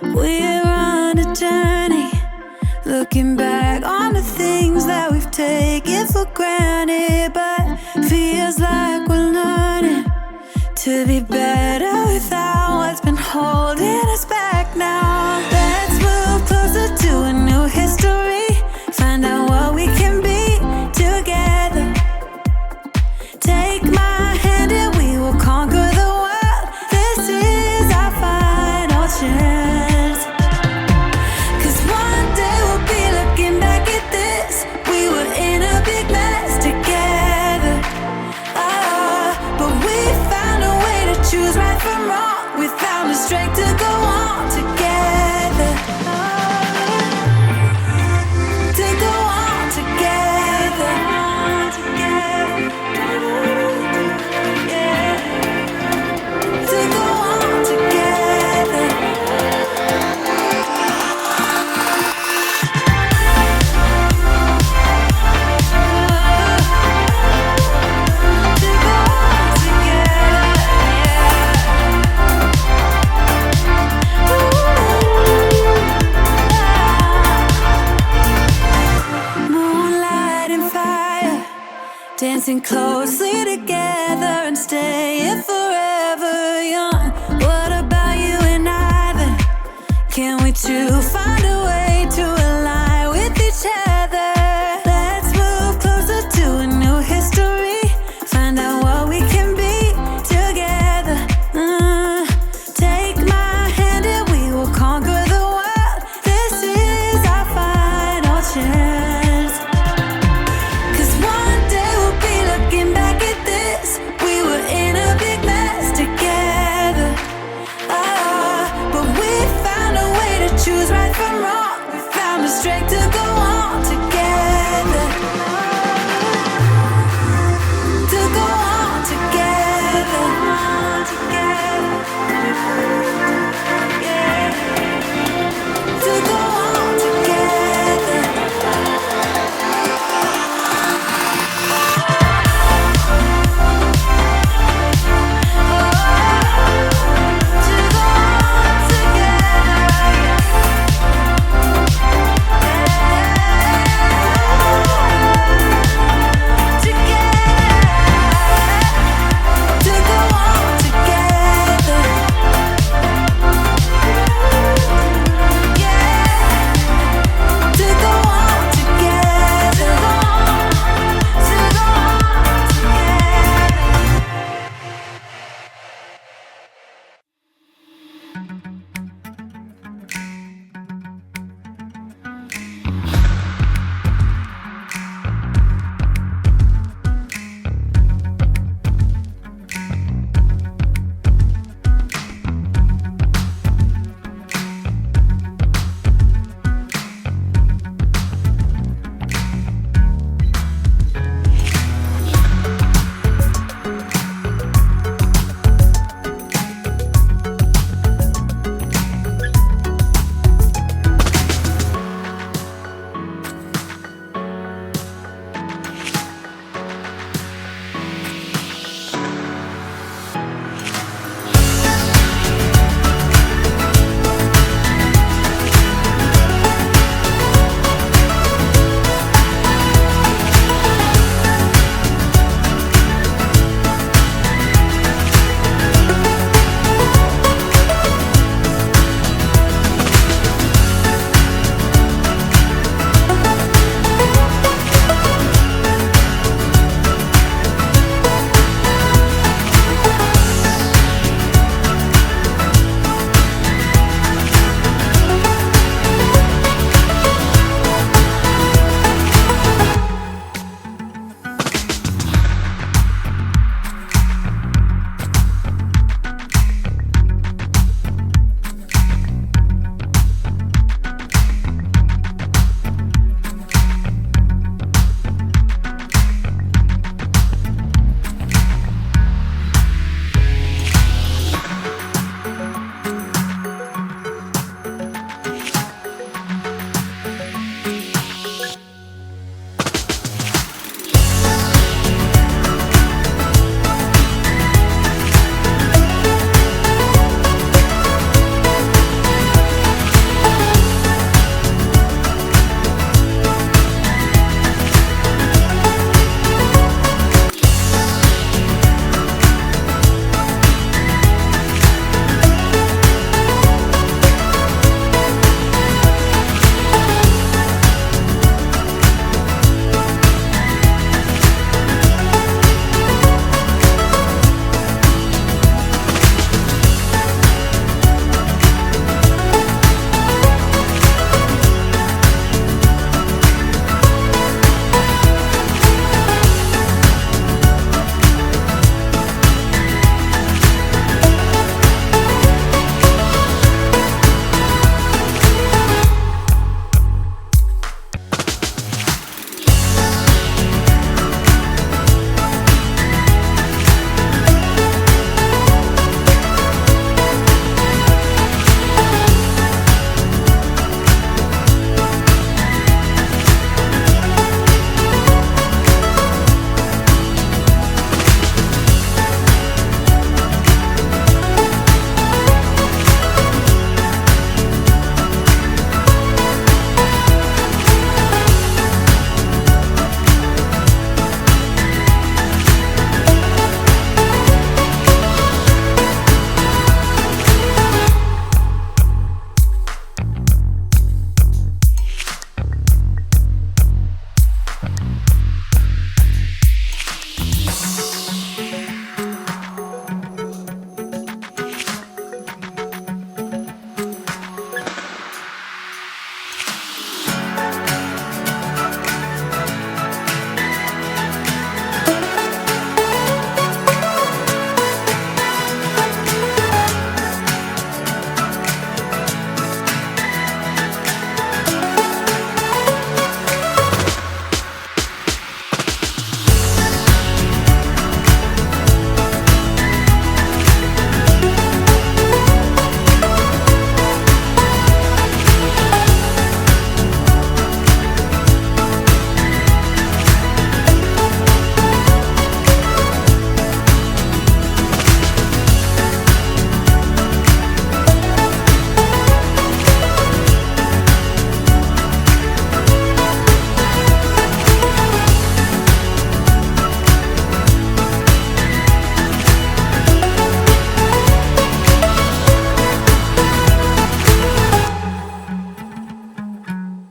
We're on a journey, looking back on the things that we've taken for granted, but feels like we're learning to be better without what's been holding us back now. Let's move closer to a new history, find out what we can be together. Take my hand and we will conquer the world. This is our final chance. 'Cause one day we'll be looking back at this. We were in a big mess together. But we found a way to choose right from wrong. We found the strength to go on together. acting closely together and staying forever young. What about you and I then? Can we two find a way to align with each other? Let's move closer to a new history. Find out what we can be together. Take my hand and we will conquer the world. This is our final chance. 'Cause one day we'll be looking back at this. We were in a big mess together. But we found a way to choose right from wrong. We found the strength to go